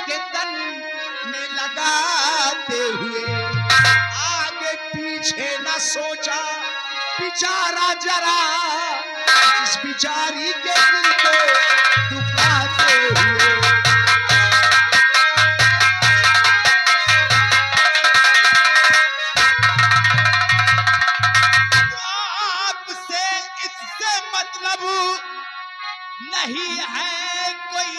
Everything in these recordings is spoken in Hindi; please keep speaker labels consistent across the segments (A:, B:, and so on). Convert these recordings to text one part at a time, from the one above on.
A: के तन में लगाते हुए आगे पीछे न सोचा बेचारा जरा, इस बिचारी के दिल को दुखाते हुए। आपसे इससे मतलब नहीं है कोई,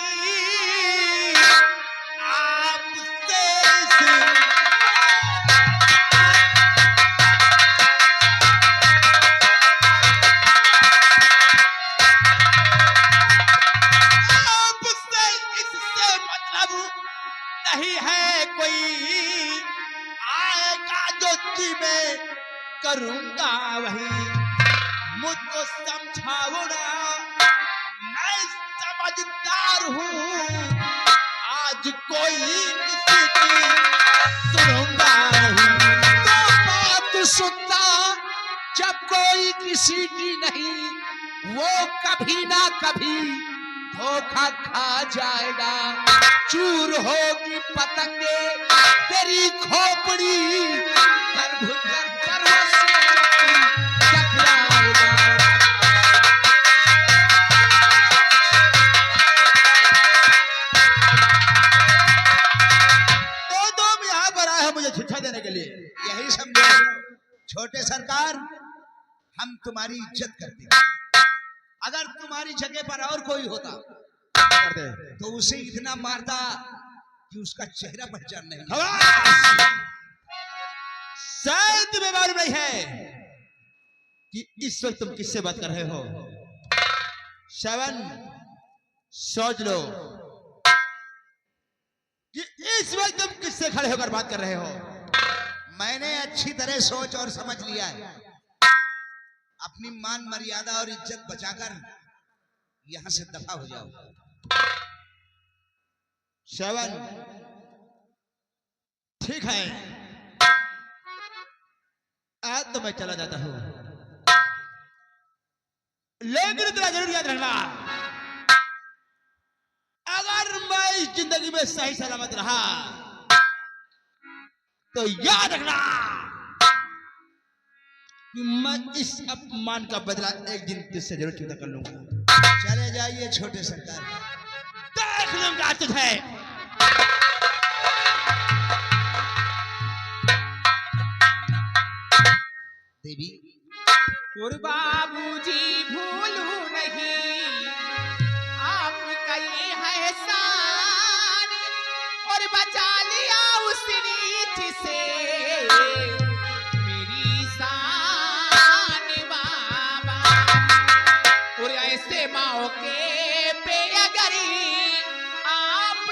A: आपसे इससे मतलब नहीं है कोई, आएगा जो जी में करूंगा वही। मुझको समझाओ ना, मैं समझदार हूँ, आज कोई किसी की सुनूंगा नहीं। तो बात सुनता जब कोई किसी की नहीं, वो कभी ना कभी धोखा खा जाएगा। चूर होगी पतंगे तेरी खोपड़ी, शिक्षा देने के लिए। यही समझो छोटे सरकार, हम तुम्हारी इज्जत करते हैं। अगर तुम्हारी जगह पर और कोई होता तो उसे इतना मारता कि उसका चेहरा पहचान नहीं। शायद तुम्हें मालूम नहीं है कि इस वक्त तुम किससे बात कर रहे हो। श्रवण, सोच लो कि इस वक्त तुम किससे खड़े होकर बात कर रहे हो। मैंने अच्छी तरह सोच और समझ लिया है। अपनी मान मर्यादा और इज्जत बचाकर यहां से दफा हो जाओ। श्रवण, ठीक है, आज तो मैं चला जाता हूं, लेकिन इतना जरूर याद रखना, अगर मैं इस जिंदगी में सही सलामत रहा तो याद रखना कि मैं इस अपमान का बदला एक दिन तुझसे जरूर चुकता कर लूंगा। चले जाइए छोटे सरकार, देख लूंगा तुझे। देवी, और बाबूजी भूलू नहीं आपका ये है शान, और बचा लिया उस रीत से मेरी शान बाबा। और ऐसे मौके पे अगर आप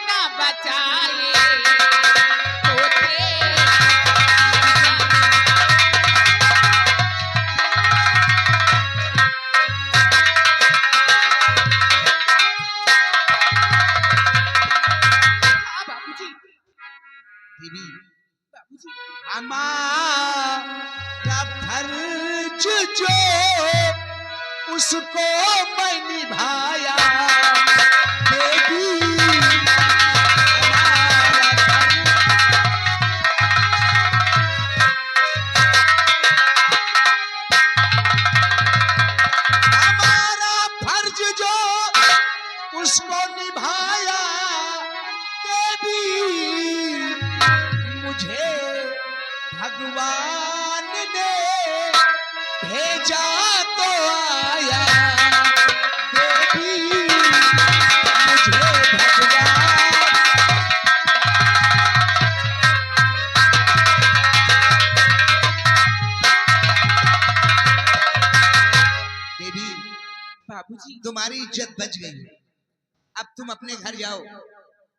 A: ना बचाए बाबूजी, हमारा फर्ज जो उसको मैं निभाया। उसको निभाया देवी, मुझे भगवान ने भेजा तो आया देवी, मुझे भगवान। देवी, बाबूजी, तुम्हारी इज्जत बच गई। अब तुम अपने घर जाओ,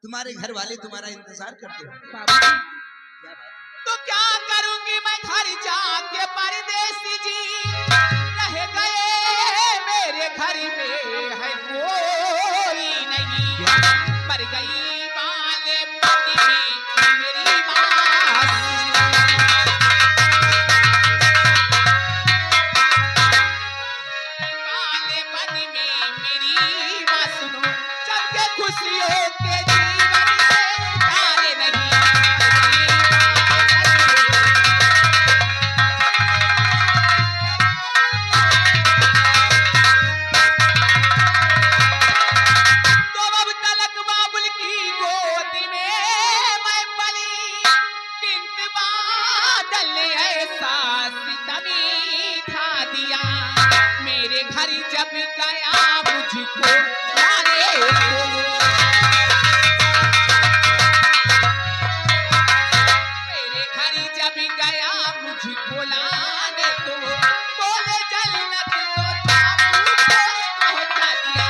A: तुम्हारे घर वाले तुम्हारा इंतजार करते हो। बाबूजी, तो क्या करूंगी मैं
B: घर जाके परदेसी जी रह गए, मेरे घर में है कोई नहीं, मर गई वाले पति में मेरी माँ, वाले पति में मेरी माँ, सुनो सबके खुशियों के जीवन से तारे नहीं, तो अब तलक बाबुल की गोदी में मैं पली, बिंत बादल ने ऐसा सितमी था दिया, मेरे घर जब गया मुझको लाने को, मेरे घर जब गया मुझको लाने को, बोले जन्नत तो ताबू को पहुंचा दिया,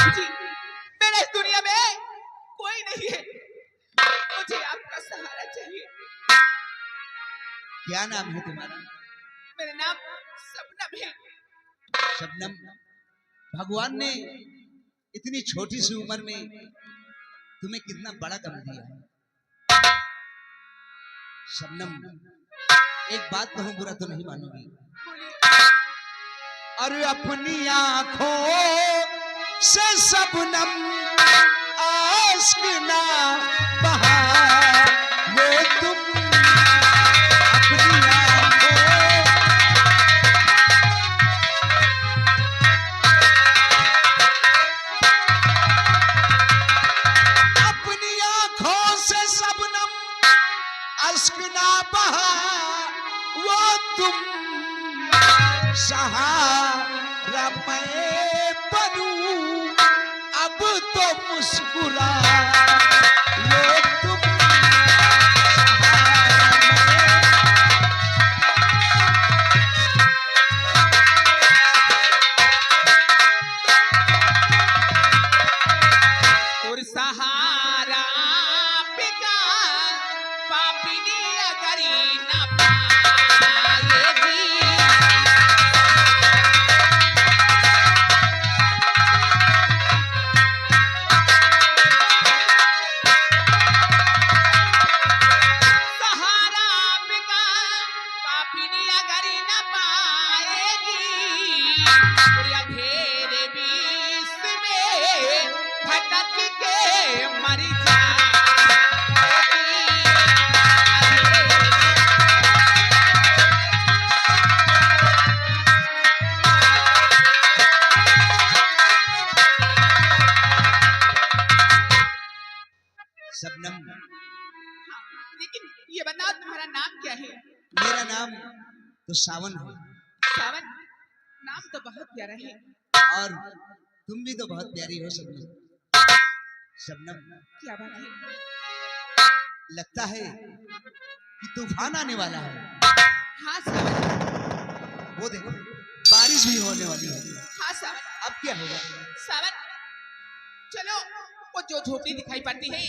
B: जी मेरे इस दुनिया में कोई नहीं है, मुझे आपका सहारा चाहिए।
A: क्या नाम है तुम्हारा?
B: मेरा नाम शबनम है।
A: शबनम, भगवान ने इतनी छोटी सी उम्र में तुम्हें कितना बड़ा काम दिया है। शबनम, एक बात कहूं, बुरा तो नहीं मानोगी? अरे अपनी आंखों से शबनम आश्क ना बहा, वो तुम अपनी आंखों, अपनी आंखों से शबनम अश्क ना बहा, वो तुम सहारा मैं बनूं, अब तो मुस्कुरा लो तुम,
B: और सहारा पिका पापिनी अगरी न पाएगी, सहारा पिका पापिनी अगरी न पाएगी, और अंधेरे बीच में भटक के मर जाएगी,
A: शबनम,
B: लेकिन ये बताओ तुम्हारा नाम क्या है?
A: मेरा नाम तो सावन है,
B: सावन, नाम तो बहुत प्यारा है।
A: और तुम भी तो बहुत प्यारी हो शबनम। शबनम,
B: क्या बात है?
A: लगता है कि तूफान आने वाला है।
B: हाँ सावन,
A: वो देखो, बारिश भी होने वाली है।
B: हाँ सावन,
A: अब क्या होगा?
B: सावन, चलो वो जो झोपड़ी दिखाई पड़ती है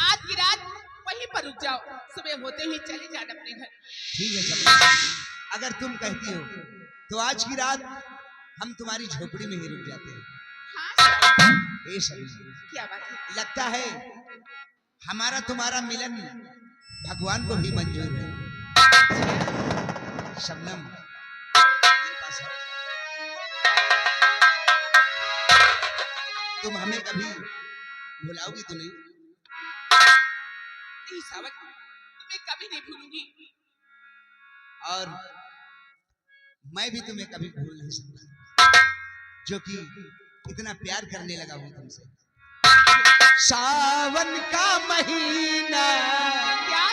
B: आज की रात वहीं पर रुक जाओ, सुबह होते ही चले जाना अपने घर।
A: ठीक है शबनम, अगर तुम कहती हो तो आज की रात हम तुम्हारी झोपड़ी में ही रुक जाते हैं।
B: हाँ सावन,
A: ए शबनम,
B: क्या बात है?
A: लगता है हमारा तुम्हारा मिलन भगवान को भी मंजूर है। शबनम, मेरे पास आओ। तुम हमें कभी भुलाओगी तो नहीं?
B: नहीं सावन, तुम्हें कभी नहीं भूलूंगी,
A: और मैं भी तुम्हें कभी भूल नहीं सकता, जो कि इतना प्यार करने लगा हूं तुमसे। सावन का महीना,
B: क्या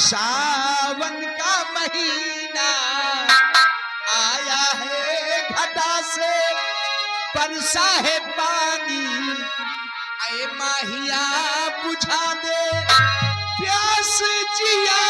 A: सावन का महीना आया है, घटा से बरसा है पानी, ऐ माहिया बुझा दे प्यास जिया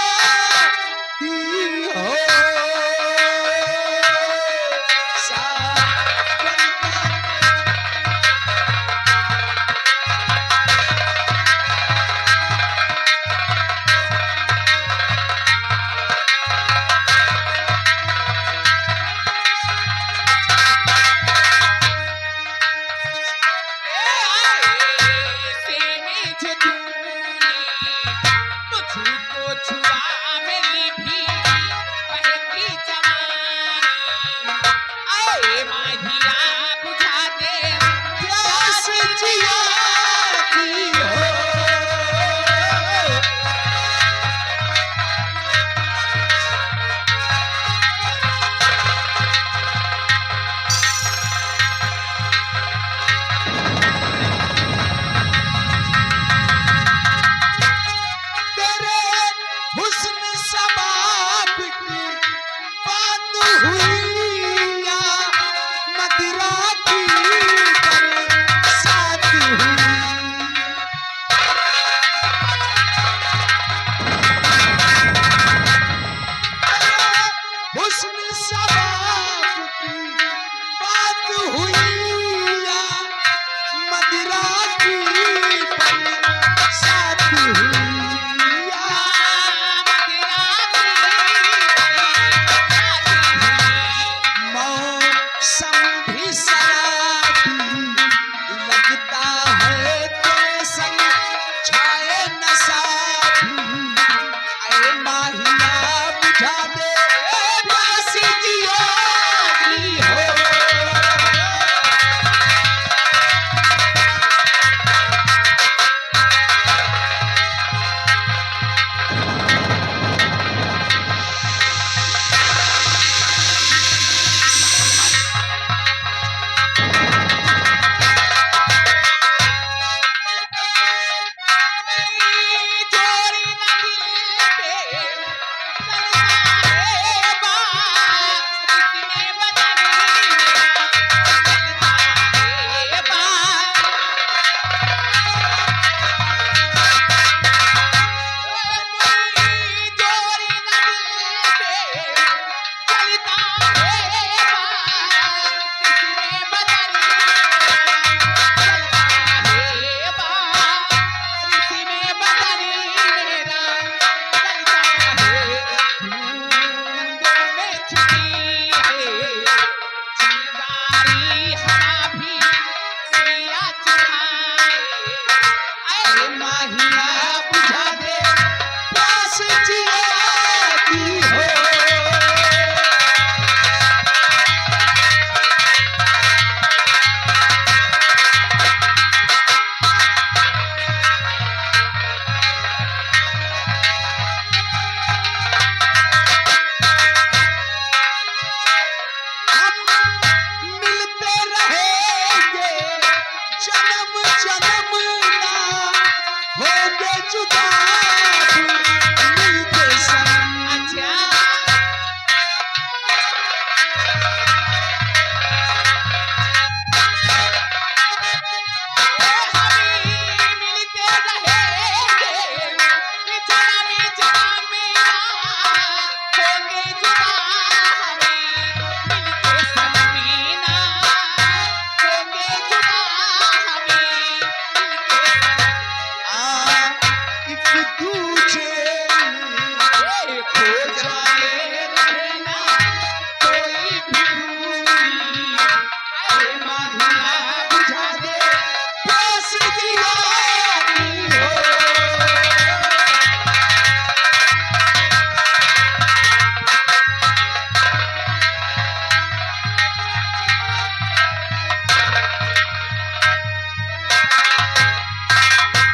B: चुका